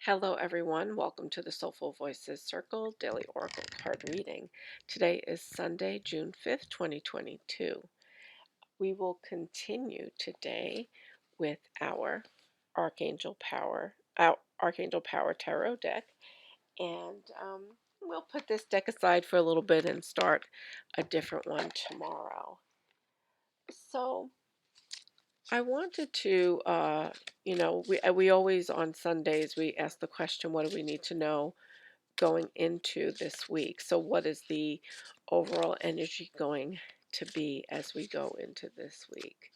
Hello, everyone. Welcome to the Soulful Voices Circle Daily Oracle Card Reading. Today is Sunday, June 5th, 2022. We will continue today with our Archangel Power Tarot deck, and we'll put this deck aside for a little bit and start a different one tomorrow. So I wanted to, we always on Sundays we ask the question, what do we need to know going into this week? So what is the overall energy going to be as we go into this week?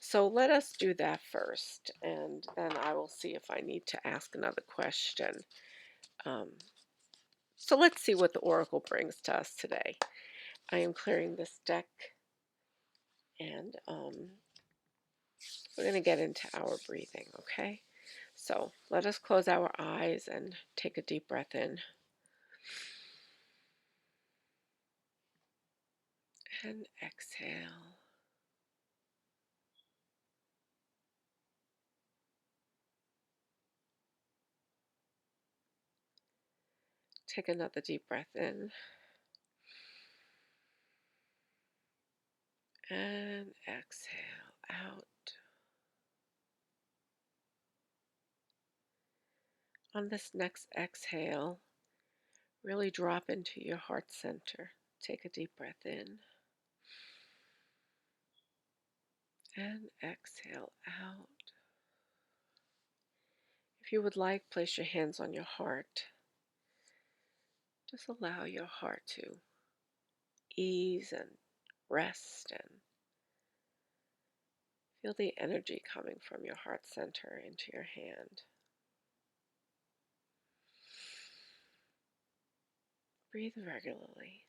So let us do that first, and then I will see if I need to ask another question. So let's see what the Oracle brings to us today. I am clearing this deck, and we're going to get into our breathing, okay? So let us close our eyes and take a deep breath in. And exhale. Take another deep breath in. And exhale out. On this next exhale, really drop into your heart center. Take a deep breath in. And exhale out. If you would like, place your hands on your heart. Just allow your heart to ease and rest and feel the energy coming from your heart center into your hand. Breathe regularly.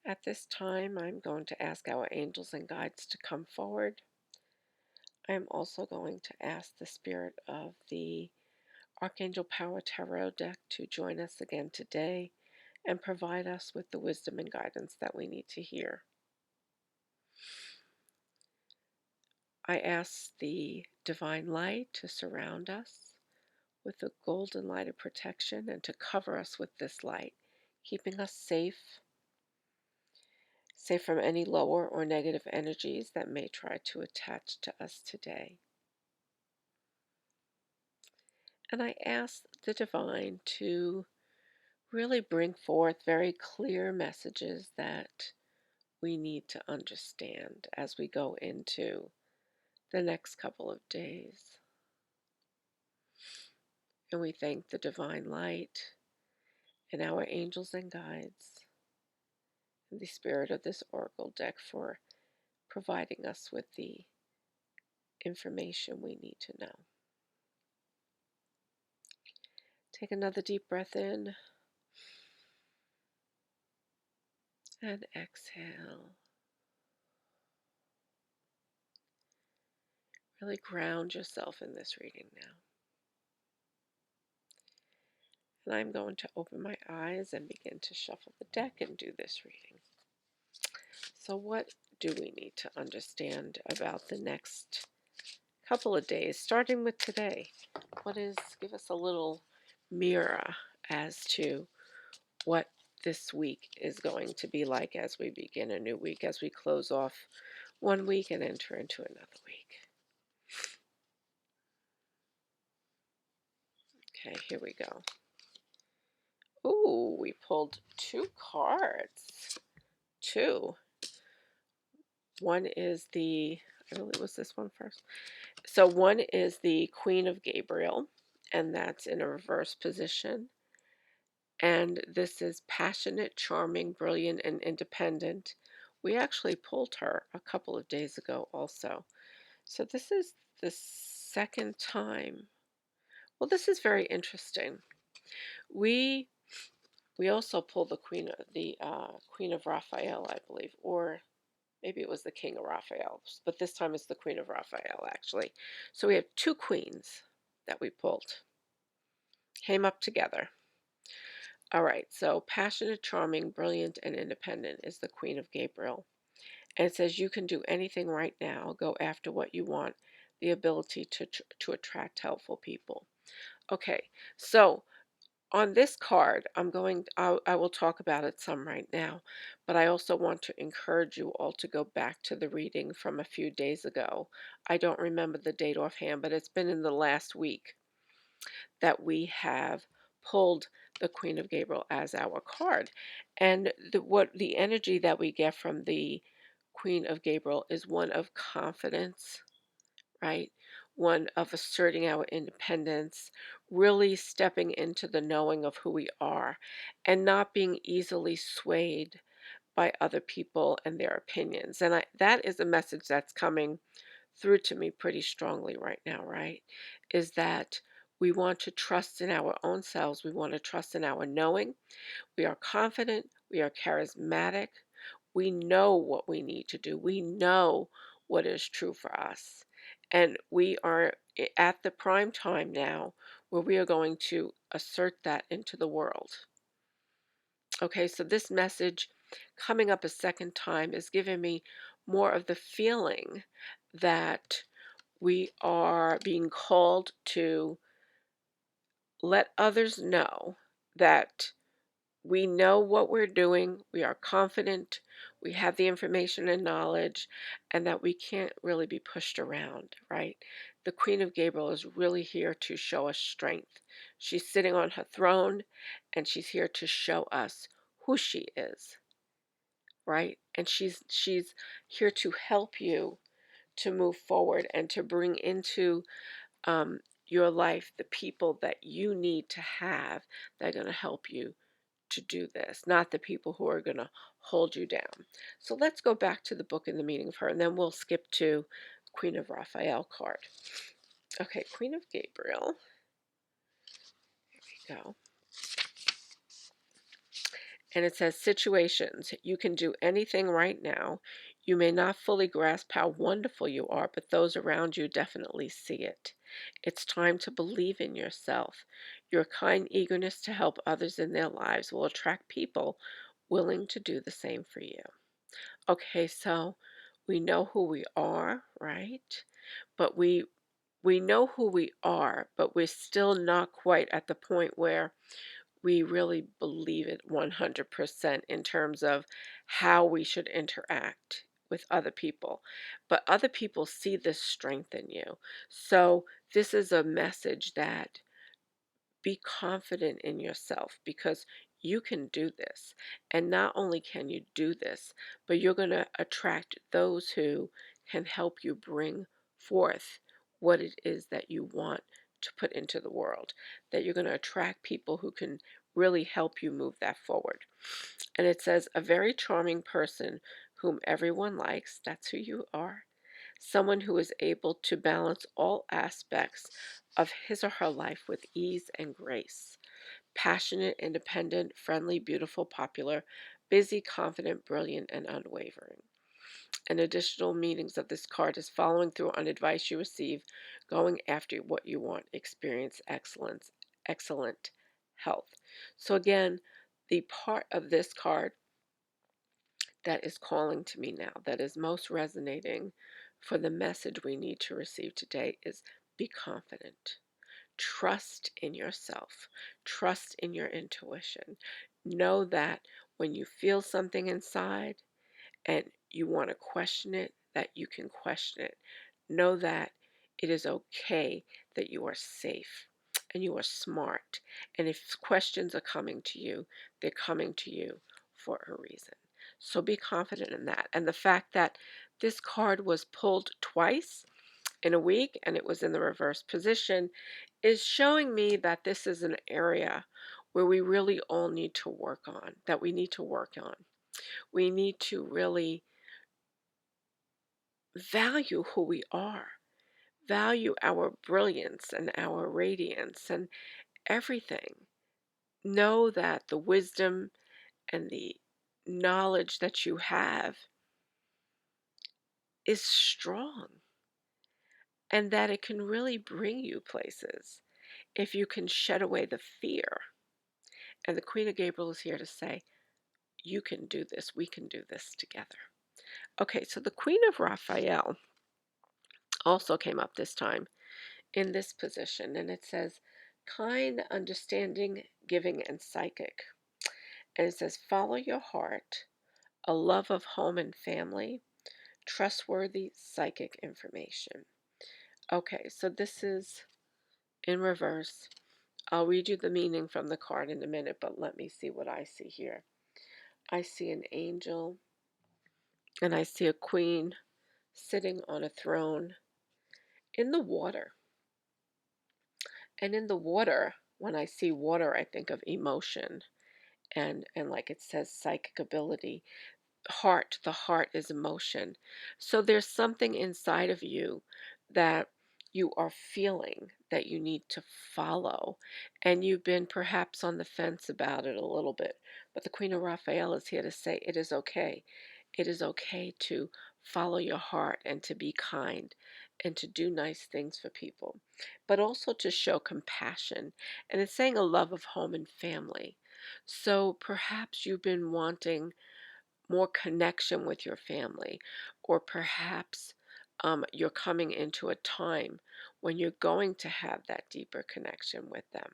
At this time, I'm going to ask our angels and guides to come forward. I am also going to ask the spirit of the Archangel Power Tarot deck to join us again today and provide us with the wisdom and guidance that we need to hear. I ask the divine light to surround us with the golden light of protection and to cover us with this light, keeping us safe from any lower or negative energies that may try to attach to us today. And I ask the divine to really bring forth very clear messages that we need to understand as we go into the next couple of days. And we thank the divine light and our angels and guides and the spirit of this oracle deck for providing us with the information we need to know. Take another deep breath in and exhale. Really ground yourself in this reading now. And I'm going to open my eyes and begin to shuffle the deck and do this reading. So what do we need to understand about the next couple of days, starting with today? Give us a little mirror as to what this week is going to be like as we begin a new week, as we close off one week and enter into another week. Okay, here we go. Ooh, we pulled two cards. Two. One is I believe it was this one first. So one is the Queen of Gabriel, and that's in a reverse position. And this is passionate, charming, brilliant, and independent. We actually pulled her a couple of days ago also. So this is the second time. Well, this is very interesting. We also pulled the Queen of Raphael, I believe, or maybe it was the King of Raphael, but this time it's the Queen of Raphael, actually. So we have two queens that we pulled. Came up together. All right, so passionate, charming, brilliant, and independent is the Queen of Gabriel. And it says you can do anything right now. Go after what you want. the ability to attract helpful people. Okay, so on this card, I will talk about it some right now, but I also want to encourage you all to go back to the reading from a few days ago. I don't remember the date offhand, but it's been in the last week that we have pulled the Queen of Gabriel as our card. And what the energy that we get from the Queen of Gabriel is one of confidence, right? One of asserting our independence, really stepping into the knowing of who we are, and not being easily swayed by other people and their opinions. And that is a message that's coming through to me pretty strongly right now, right? Is that we want to trust in our own selves. We want to trust in our knowing. We are confident. We are charismatic. We know what we need to do. We know what is true for us. And we are at the prime time now where we are going to assert that into the world. Okay, so this message coming up a second time is giving me more of the feeling that we are being called to let others know that we know what we're doing, we are confident, we have the information and knowledge, and that we can't really be pushed around, right? The Queen of Gabriel is really here to show us strength. She's sitting on her throne, and she's here to show us who she is, right? And she's here to help you to move forward and to bring into um, your life the people that you need to have that are going to help you to do this, not the people who are going to hold you down. So let's go back to the book and the meaning of her, and then we'll skip to Queen of Raphael card. Okay, Queen of Gabriel. Here we go. And it says situations. You can do anything right now. You may not fully grasp how wonderful you are, but those around you definitely see it. It's time to believe in yourself. Your kind eagerness to help others in their lives will attract people willing to do the same for you. Okay, so we know who we are, right? But we know who we are, but we're still not quite at the point where we really believe it 100% in terms of how we should interact with other people. But other people see this strength in you. So this is a message that be confident in yourself because you can do this. And not only can you do this, but you're going to attract those who can help you bring forth what it is that you want to put into the world. That you're going to attract people who can really help you move that forward. And it says, a very charming person whom everyone likes, that's who you are. Someone who is able to balance all aspects of his or her life with ease and grace. Passionate, independent, friendly, beautiful, popular, busy, confident, brilliant, and unwavering. And additional meanings of this card is following through on advice you receive, going after what you want, experience excellence, excellent health. So again, the part of this card that is calling to me now, that is most resonating for the message we need to receive today is be confident. Trust in yourself. Trust in your intuition. Know that when you feel something inside and you want to question it, that you can question it. Know that it is okay, that you are safe and you are smart. And if questions are coming to you, they're coming to you for a reason. So be confident in that. And the fact that this card was pulled twice in a week and it was in the reverse position is showing me that this is an area where we really all need to work on, that we need to work on. We need to really value who we are, value our brilliance and our radiance and everything. Know that the wisdom and the knowledge that you have is strong and that it can really bring you places if you can shed away the fear. And the Queen of Gabriel is here to say, you can do this. We can do this together. Okay, so the Queen of Raphael. also came up this time in this position, and it says kind, understanding, giving, and psychic. And it says follow your heart, a love of home and family, trustworthy psychic information. Okay, so this is in reverse. I'll read you the meaning from the card in a minute, but let me see what I see here. I see an angel and I see a queen sitting on a throne in the water. And in the water, when I see water, I think of emotion and like it says psychic ability. Heart, the heart is emotion. So there's something inside of you that you are feeling that you need to follow, and you've been perhaps on the fence about it a little bit. But the Queen of Raphael is here to say it is okay. It is okay to follow your heart and to be kind and to do nice things for people, but also to show compassion. And it's saying a love of home and family. So perhaps you've been wanting more connection with your family, or perhaps you're coming into a time when you're going to have that deeper connection with them.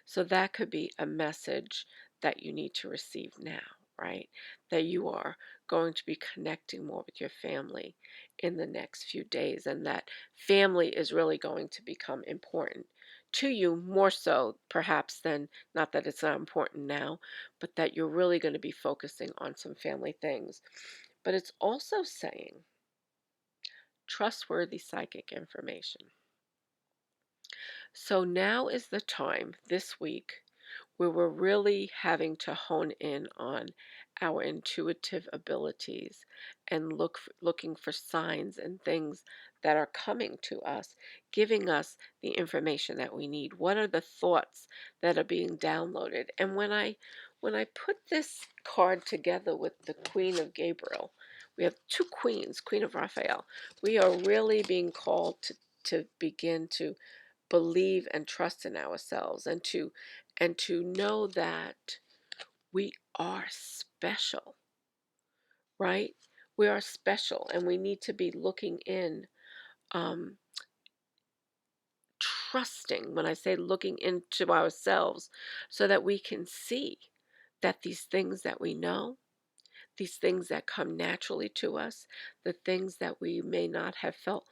So that could be a message that you need to receive now, right? That you are going to be connecting more with your family in the next few days, and that family is really going to become important to you more so perhaps than, not that it's not important now, but that you're really going to be focusing on some family things. But it's also saying trustworthy psychic information. So now is the time this week where we're really having to hone in on our intuitive abilities and looking for signs and things that are coming to us, giving us the information that we need. What are the thoughts that are being downloaded? And when I put this card together with the Queen of Gabriel, we have two queens, Queen of Raphael. We are really being called to begin to believe and trust in ourselves, and to know that we are special, right? We are special, and we need to be looking in, um, trusting, when I say looking into ourselves, so that we can see that these things that we know, these things that come naturally to us, the things that we may not have felt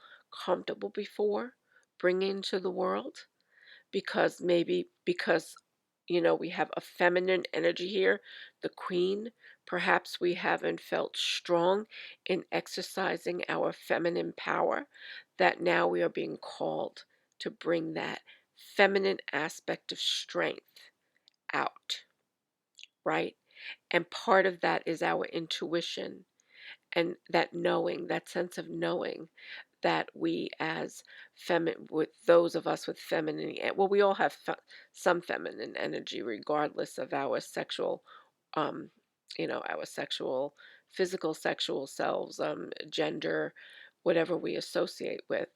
comfortable before bringing into the world, because maybe because we have a feminine energy here, the queen. Perhaps we haven't felt strong in exercising our feminine power, that now we are being called to bring that feminine aspect of strength out, right? And part of that is our intuition, and that knowing, that sense of knowing that we as feminine, with those of us with feminine, well, we all have some feminine energy regardless of our sexual, um our sexual, physical sexual selves, gender, whatever we associate with,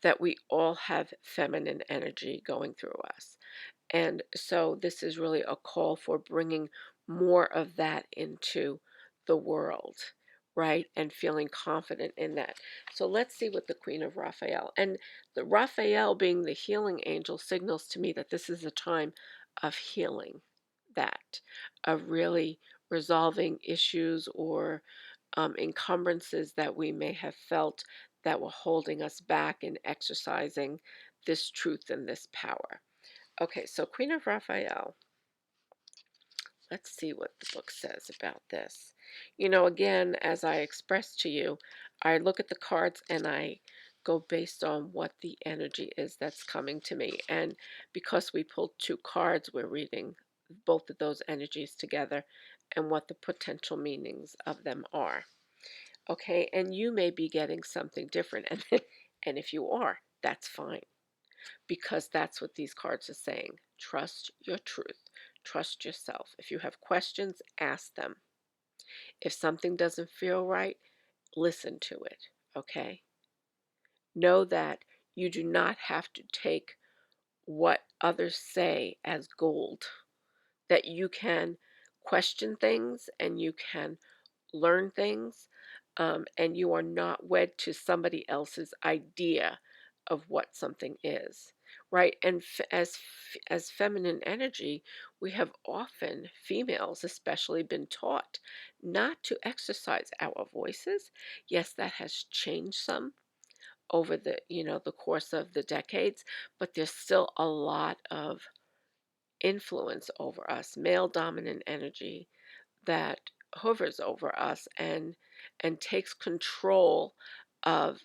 that we all have feminine energy going through us. And so this is really a call for bringing more of that into the world, right? And feeling confident in that. So let's see what the Queen of Raphael, and the Raphael being the healing angel, signals to me that this is a time of healing, that of really resolving issues or encumbrances that we may have felt that were holding us back in exercising this truth and this power. Okay, so Queen of Raphael, let's see what the book says about this. Again, as I expressed to you, I look at the cards and I go based on what the energy is that's coming to me. And because we pulled two cards, we're reading both of those energies together and what the potential meanings of them are. Okay, and you may be getting something different. And if you are, that's fine, because that's what these cards are saying. Trust your truth. Trust yourself. If you have questions, ask them. If something doesn't feel right, listen to it, okay? Know that you do not have to take what others say as gold, that you can question things and you can learn things, and you are not wed to somebody else's idea of what something is, right? And as feminine energy, we have often, females especially, been taught not to exercise our voices. Yes, that has changed some over the, the course of the decades, but there's still a lot of influence over us, male dominant energy that hovers over us and takes control of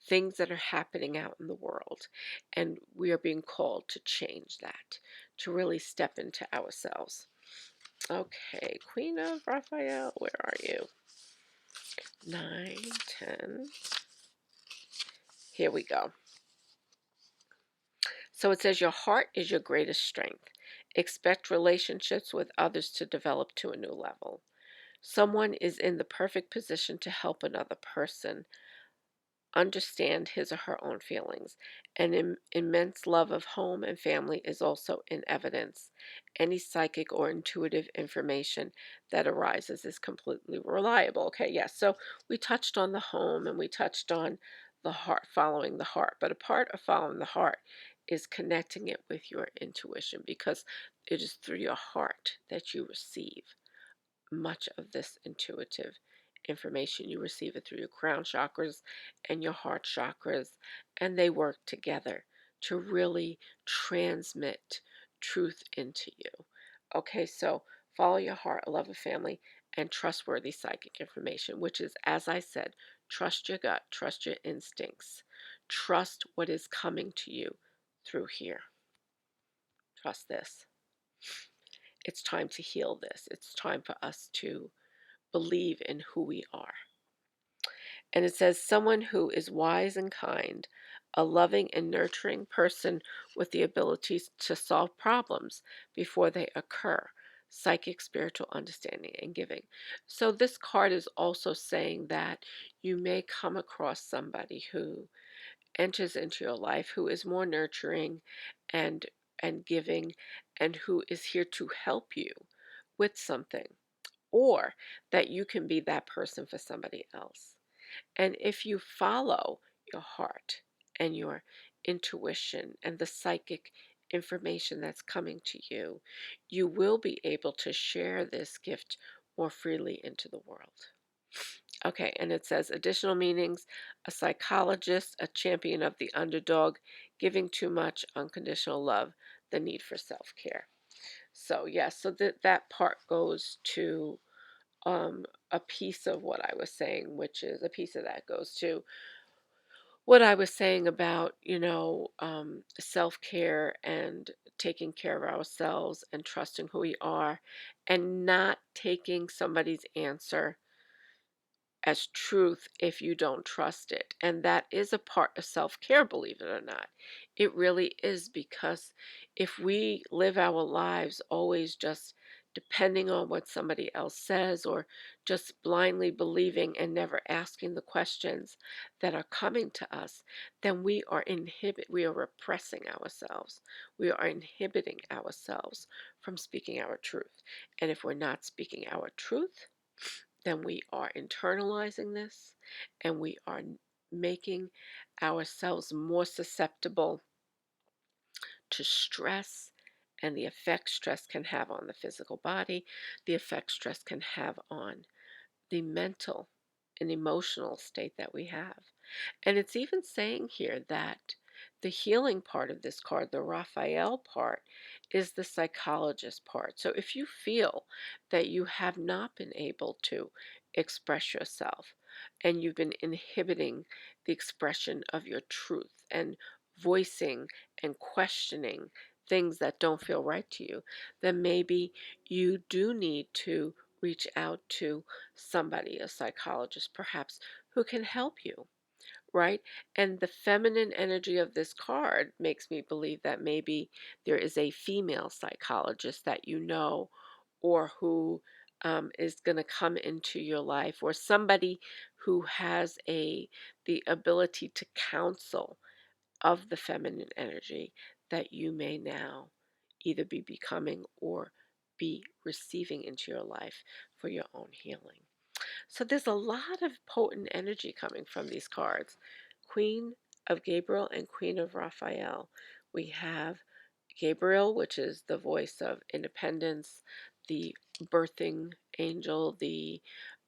things that are happening out in the world. And we are being called to change that, to really step into ourselves. Okay, Queen of Raphael, where are you? 9, 10. Here we go. So it says your heart is your greatest strength. Expect relationships with others to develop to a new level. Someone is in the perfect position to help another person understand his or her own feelings. An immense love of home and family is also in evidence. Any psychic or intuitive information that arises is completely reliable. Okay, yes. So we touched on the home and we touched on the heart, following the heart. But a part of following the heart is connecting it with your intuition, because it is through your heart that you receive much of this intuitive information. You receive it through your crown chakras and your heart chakras, and they work together to really transmit truth into you. Okay, so follow your heart, a love of family, and trustworthy psychic information, which is, as I said, trust your gut, trust your instincts, trust what is coming to you through here. Trust this. It's time to heal this. It's time for us to believe in who we are. And it says, someone who is wise and kind, a loving and nurturing person with the ability to solve problems before they occur, psychic, spiritual understanding, and giving. So this card is also saying that you may come across somebody who enters into your life who is more nurturing and giving, and who is here to help you with something, or that you can be that person for somebody else. And if you follow your heart and your intuition and the psychic information that's coming to you, you will be able to share this gift more freely into the world. Okay, and it says additional meanings: a psychologist, a champion of the underdog, giving too much, unconditional love, the need for self care. So, yes, so that part goes to a piece of what I was saying, which is a piece of that goes to what I was saying about, self care and taking care of ourselves and trusting who we are, and not taking somebody's answer as truth if you don't trust it. And that is a part of self care, believe it or not. It really is, because if we live our lives always just depending on what somebody else says, or just blindly believing and never asking the questions that are coming to us, then we are repressing ourselves. We are inhibiting ourselves from speaking our truth. And if we're not speaking our truth, then we are internalizing this, and we are making ourselves more susceptible to stress and the effect stress can have on the physical body, the effect stress can have on the mental and emotional state that we have. And it's even saying here that the healing part of this card, the Raphael part, is the psychologist part. So if you feel that you have not been able to express yourself, and you've been inhibiting the expression of your truth and voicing and questioning things that don't feel right to you, then maybe you do need to reach out to somebody, a psychologist perhaps, who can help you, right? And the feminine energy of this card makes me believe that maybe there is a female psychologist that you know, or who is going to come into your life, or somebody who has the ability to counsel of the feminine energy that you may now either be becoming or be receiving into your life for your own healing. So there's a lot of potent energy coming from these cards. Queen of Gabriel and Queen of Raphael. We have Gabriel, which is the voice of independence, the birthing angel,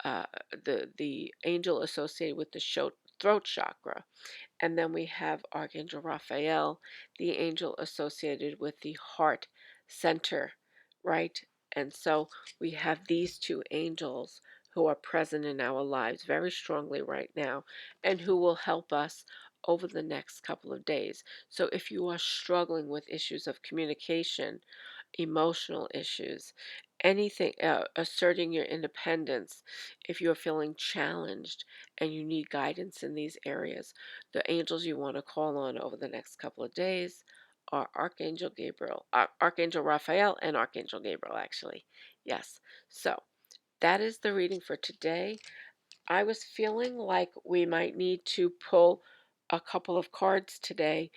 uh, the angel associated with the throat chakra. And then we have Archangel Raphael, the angel associated with the heart center, right? And so we have these two angels who are present in our lives very strongly right now and who will help us over the next couple of days. So if you are struggling with issues of communication, emotional issues, anything, asserting your independence, if you're feeling challenged and you need guidance in these areas, the angels you want to call on over the next couple of days are Archangel Gabriel, Archangel Raphael, and Archangel Gabriel, actually. Yes. So that is the reading for today. I was feeling like we might need to pull a couple of cards today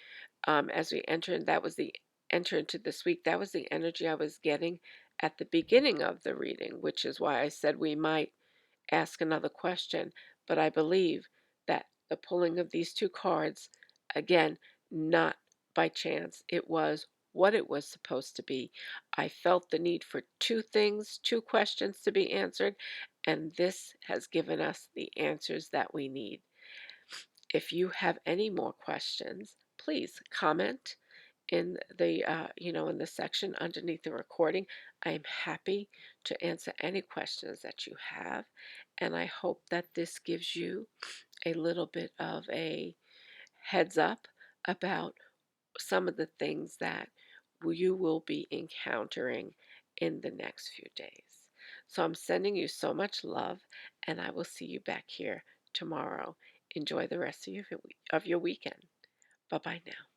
as we enter, and that was the enter into this week. That was the energy I was getting at the beginning of the reading, which is why I said we might ask another question. But I believe that the pulling of these two cards, again, not by chance, it was what it was supposed to be. I felt the need for two things, two questions to be answered, and this has given us the answers that we need. If you have any more questions, please comment in the in the section underneath the recording. I am happy to answer any questions that you have, and I hope that this gives you a little bit of a heads up about some of the things that you will be encountering in the next few days. So I'm sending you so much love, and I will see you back here tomorrow. Enjoy the rest of your weekend. Bye bye now.